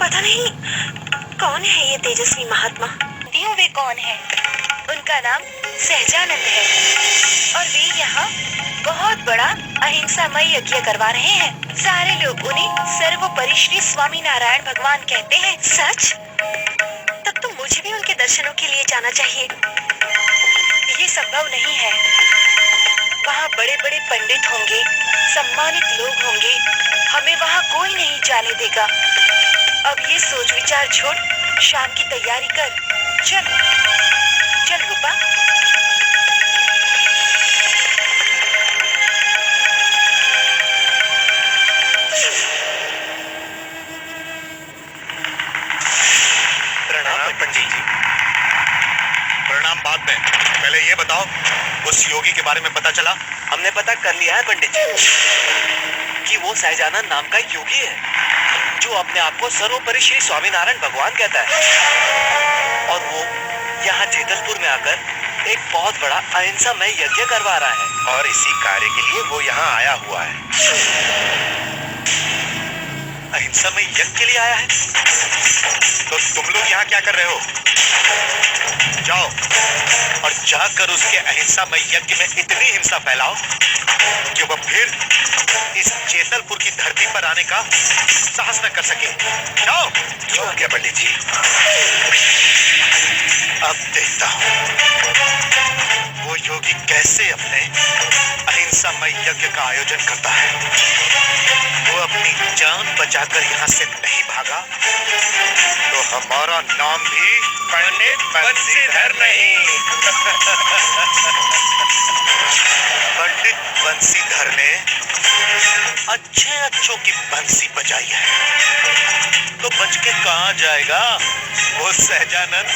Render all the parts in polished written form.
पता नहीं कौन है ये तेजस्वी महात्मा। दियो वे कौन है? उनका नाम सहजानंद है और वे यहाँ बहुत बड़ा अहिंसामय यज्ञ करवा रहे हैं। सारे लोग उन्हें सर्वोपरि श्री स्वामी नारायण भगवान कहते हैं। सच? तब तो मुझे भी उनके दर्शनों के लिए जाना चाहिए। ये संभव नहीं है। वहाँ बड़े बड़े पंडित होंगे, सम्मानित लोग होंगे, हमें वहाँ कोई नहीं जाने देगा। अब ये सोच विचार छोड़ शाम की तैयारी कर। चल चल रूपा। प्रणाम पंडित जी। प्रणाम बाद में, पहले ये बताओ उस योगी के बारे में पता चला? हमने पता कर लिया है पंडित जी कि वो सहजानंद नाम का योगी है जो अपने आप को सर्वोपरि श्री स्वामीनारायण भगवान कहता है और वो यहाँ जेतलपुर में आकर एक बहुत बड़ा अहिंसामय यज्ञ करवा रहा है और इसी कार्य के लिए वो यहाँ आया हुआ है। अहिंसामय यज्ञ के लिए आया है? तो तुम लोग यहाँ क्या कर रहे हो? जाओ और जाकर उसके अहिंसामय यज्ञ में इतनी हिंसा फैलाओ कि वह फिर इस जेतलपुर की धरती पर आने का साहस न कर सके। जाओ। क्यों क्या पंडित जी? अब देखता हूँ वो योगी कैसे अपने अहिंसामय यज्ञ का आयोजन करता है। वो अपनी जान बचाकर यहाँ से नहीं भागा तो हमारा नाम भी पंडित बंसीधर नहीं पंडित बंसीधर ने अच्छों की बंसी बजाई है तो बच के कहाँ जाएगा वो सहजानंद।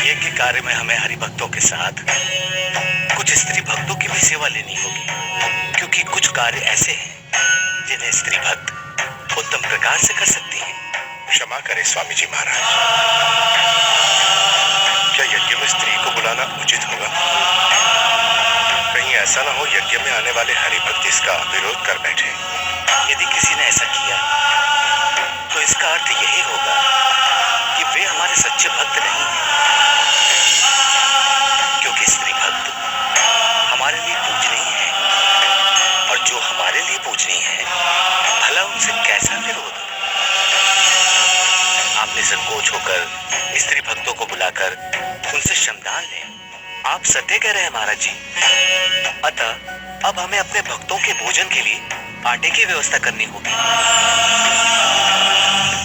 ये के कार्य में हमें हरिभक्तों के साथ कुछ स्त्री भक्तों की भी सेवा लेनी होगी, क्योंकि कुछ कार्य ऐसे हैं जिन्हें स्त्री भक्त उत्तम प्रकार से कर सकती है। क्षमा करें स्वामी जी महाराज, क्या यज्ञ में स्त्री को बुलाना उचित होगा? कहीं ऐसा ना हो यज्ञ में आने वाले हरिभक्त इसका विरोध कर बैठे। यदि किसी ने ऐसा किया तो इसका अर्थ यही होगा कि वे हमारे सच्चे भक्त नहीं हैं, क्योंकि स्त्री भक्त हमारे लिए पूजनीय है और जो हमारे लिए पूजनीय है भला उनसे कैसा विरोध? आपने संकोच होकर स्त्री भक्तों को बुलाकर उनसे श्रमदान लें। आप सत्य कह रहे हैं महाराज जी। अतः अब हमें अपने भक्तों के भोजन के लिए आटे की व्यवस्था करनी होगी।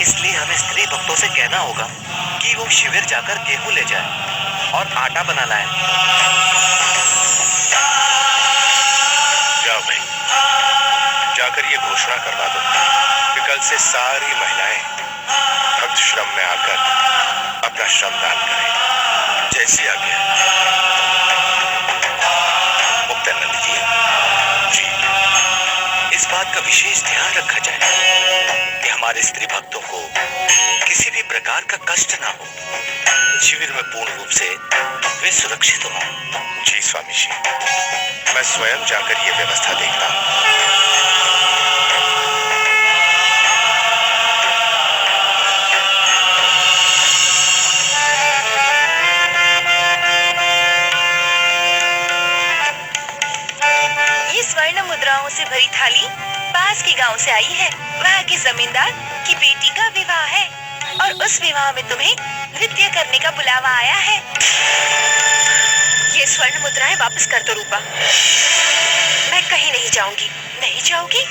इसलिए हमें स्त्री भक्तों से कहना होगा कि वो शिविर जाकर गेहूं ले जाए और आटा बना लाए। जाओ भाई, जाकर ये घोषणा करवा दो कि कल से सारी महिलाएं भक्त श्रम में आकर अपना श्रमदान करें। जैसी आज्ञा। मुक्तानंद जी, इस बात का विशेष ध्यान रखा जाए कि हमारे स्त्री भक्तों को किसी भी प्रकार का कष्ट ना हो। शिविर में पूर्ण रूप से वे सुरक्षित हों। जी स्वामी जी, मैं स्वयं जाकर ये व्यवस्था देखता हूँ। स्वर्ण मुद्राओं से भरी थाली पास के गांव से आई है। वहाँ के जमींदार की बेटी का विवाह है और उस विवाह में तुम्हें नृत्य करने का बुलावा आया है। ये स्वर्ण मुद्राएं वापस कर दो रूपा। मैं कहीं नहीं जाऊंगी। नहीं जाओगी?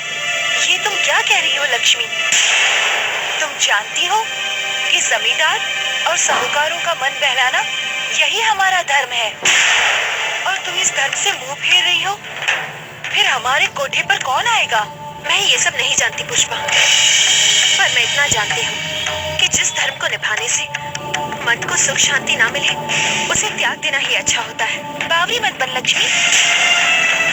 ये तुम क्या कह रही हो लक्ष्मी? तुम जानती हो कि जमींदार और साहूकारों का मन बहलाना यही हमारा धर्म है और तुम इस धर्म से मुंह फेर रही हो। फिर हमारे कोठे पर कौन आएगा? मैं ये सब नहीं जानती पुष्पा, पर मैं इतना जानती हूँ कि जिस धर्म को निभाने से मन को सुख शांति ना मिले उसे त्याग देना ही अच्छा होता है। बावरी मत बन लक्ष्मी।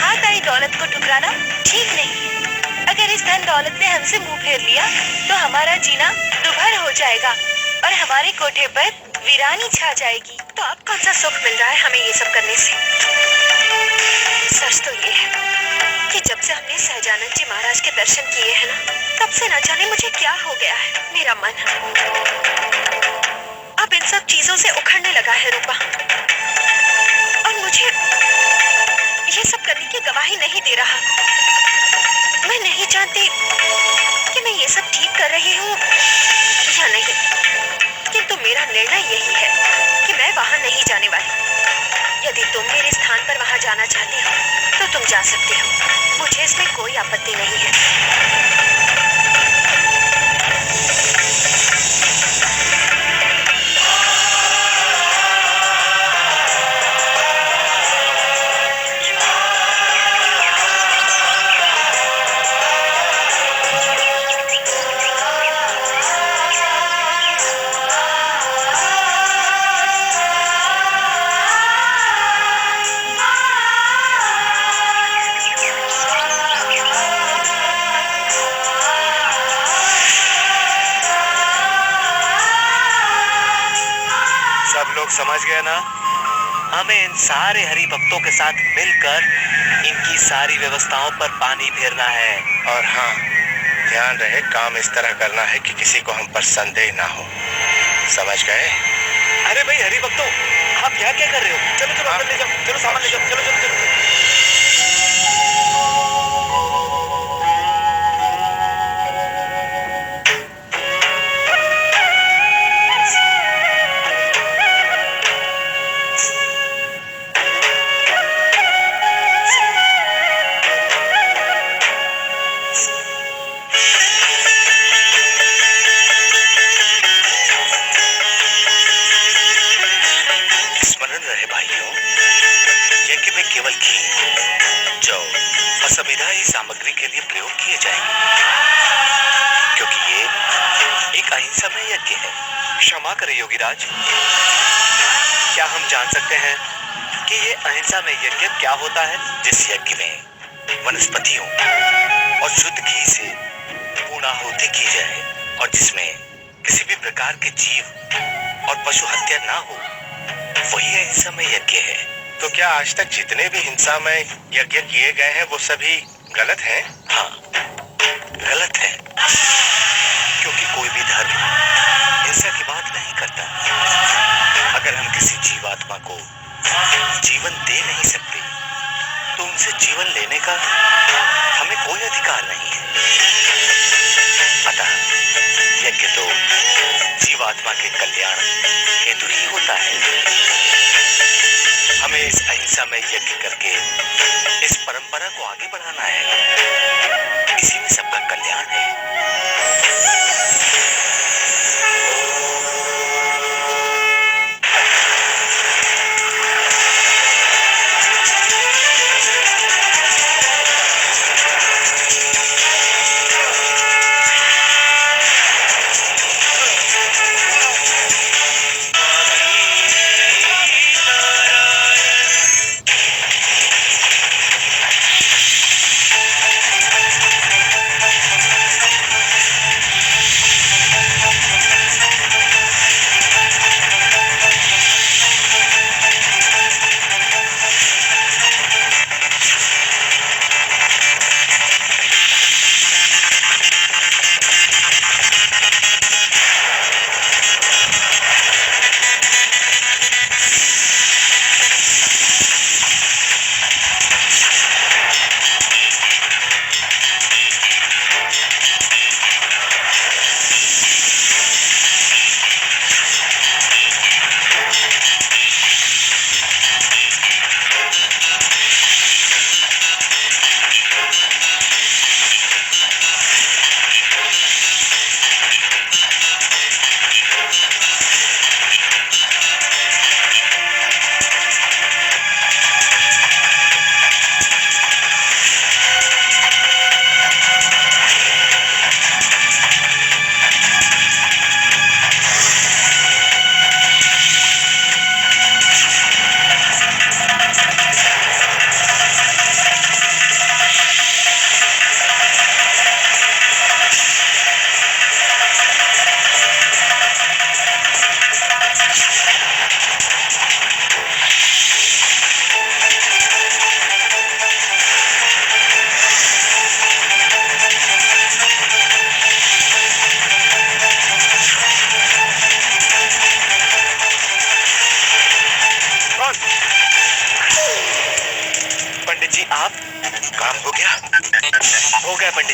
हाथ आई दौलत को ठुकराना ठीक नहीं है। अगर इस धन दौलत ने हमसे मुंह फेर लिया तो हमारा जीना दुभर हो जाएगा और हमारे कोठे पर वीरानी छा जाएगी। तो अब कौन सा सुख मिल रहा है हमें ये सब करने से? सच तो ये है कि जब से हमने सहजानंद जी महाराज के दर्शन किए हैं ना, तब से न जाने मुझे क्या हो गया है। मेरा मन अब इन सब चीजों से उखड़ने लगा है रूपा, और मुझे ये सब करने की गवाही नहीं दे रहा। मैं नहीं जानती कि मैं ये सब ठीक कर रही हूँ या नहीं, किंतु मेरा निर्णय यही है कि मैं वहां नहीं जाने वाली। यदि तुम मेरे स्थान पर वहां जाना चाहती हो तो तुम जा सकती हो, मुझे इसमें कोई आपत्ति नहीं है। सब लोग समझ गए ना? हमें इन सारे हरि भक्तों के साथ मिलकर इनकी सारी व्यवस्थाओं पर पानी फेरना है। और हाँ, ध्यान रहे काम इस तरह करना है कि किसी को हम पर संदेह ना हो। समझ गए? अरे भाई हरि भक्तों, आप यहाँ क्या कर रहे हो? चलो चलो अंदर ले जाओ, चलो सामान ले जाओ, चलो चलो चलो। स्मरण रहे भाइयों, यज्ञ में केवल घी, जौ और संविधाई सामग्री के लिए प्रयोग किए जाएंगे, क्योंकि ये एक अहिंसामय यज्ञ है। क्षमा करें योगीराज, क्या हम जान सकते हैं कि ये अहिंसा में यज्ञ क्या होता है? जिस यज्ञ में वनस्पतियों और शुद्ध घी से पूर्णाहुति की जाए और जिसमें किसी भी प्रकार के जीव और पशु हत्या ना हो, वही अहिंसामय यज्ञ है। तो क्या आज तक जितने भी हिंसामय यज्ञ किए गए हैं वो सभी गलत हैं? हाँ, गलत है, क्योंकि कोई भी धर्म हिंसा की बात नहीं करता। अगर हम किसी जीवात्मा को जीवन दे नहीं सकते तो उनसे जीवन लेने का हमें कोई अधिकार नहीं है। अतः यज्ञ तो जीवात्मा के कल्याण हेतु ही होता है। हमें इस अहिंसा में यज्ञ करके इस परंपरा को आगे बढ़ाना है, इसी में सबका कल्याण है।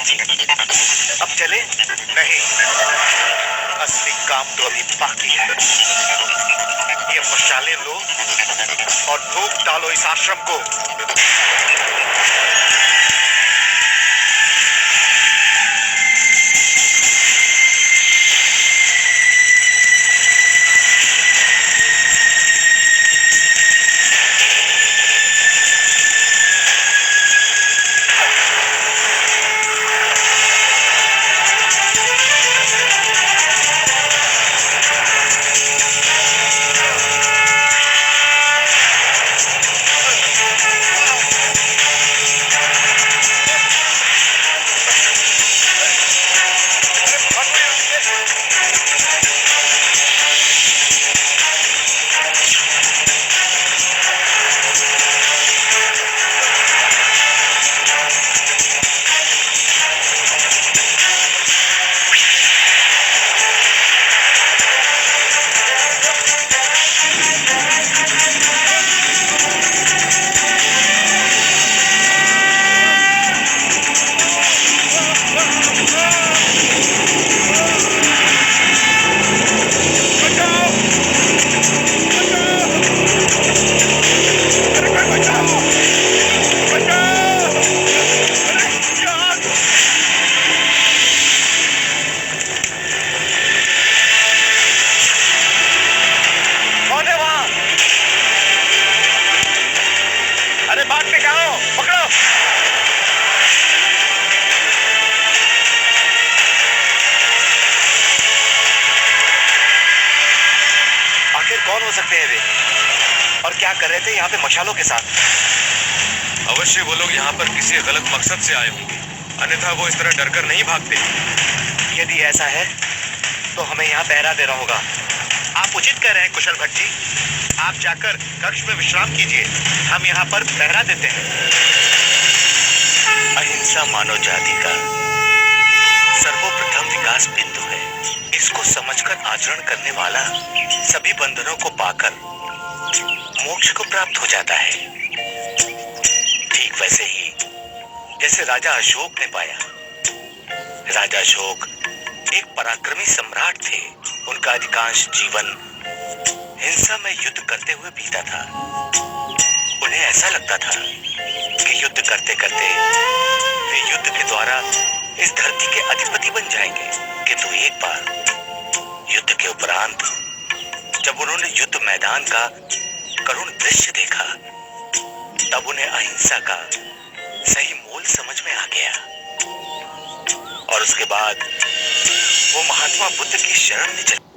अब चले? नहीं, असली काम तो अभी बाकी है। ये मशालें लो और धूप डालो इस आश्रम को। कौन हो सकते हैं वे? और क्या कर रहे थे यहाँ पे मशालों के साथ? अवश्य वो लोग यहाँ पर किसी गलत मकसद से आए होंगे, अन्यथा वो इस तरह डरकर नहीं भागते। यदि ऐसा है तो हमें यहाँ पहरा देना होगा। आप उचित कह रहे हैं कुशल भट्ट जी। आप जाकर कक्ष में विश्राम कीजिए, हम यहाँ पर पहरा देते हैं। अहिंसा मानव जाति का सर्वप्रथम विकास बिंदु है। इसको समझकर आचरण करने वाला सभी बंधनों को पाकर मोक्ष को प्राप्त हो जाता है। ठीक वैसे ही जैसे राजा अशोक ने पाया। राजा अशोक एक पराक्रमी सम्राट थे। उनका अधिकांश जीवन हिंसा में युद्ध करते हुए बीता था। उन्हें ऐसा लगता था कि युद्ध करते करते वे युद्ध के द्वारा इस धरती के अधिपति बन जाएंगे। किंतु एक बार युद्ध के उपरांत जब उन्होंने युद्ध मैदान का करुण दृश्य देखा, तब उन्हें अहिंसा का सही मूल समझ में आ गया। और उसके बाद वो महात्मा बुद्ध की शरण में चले।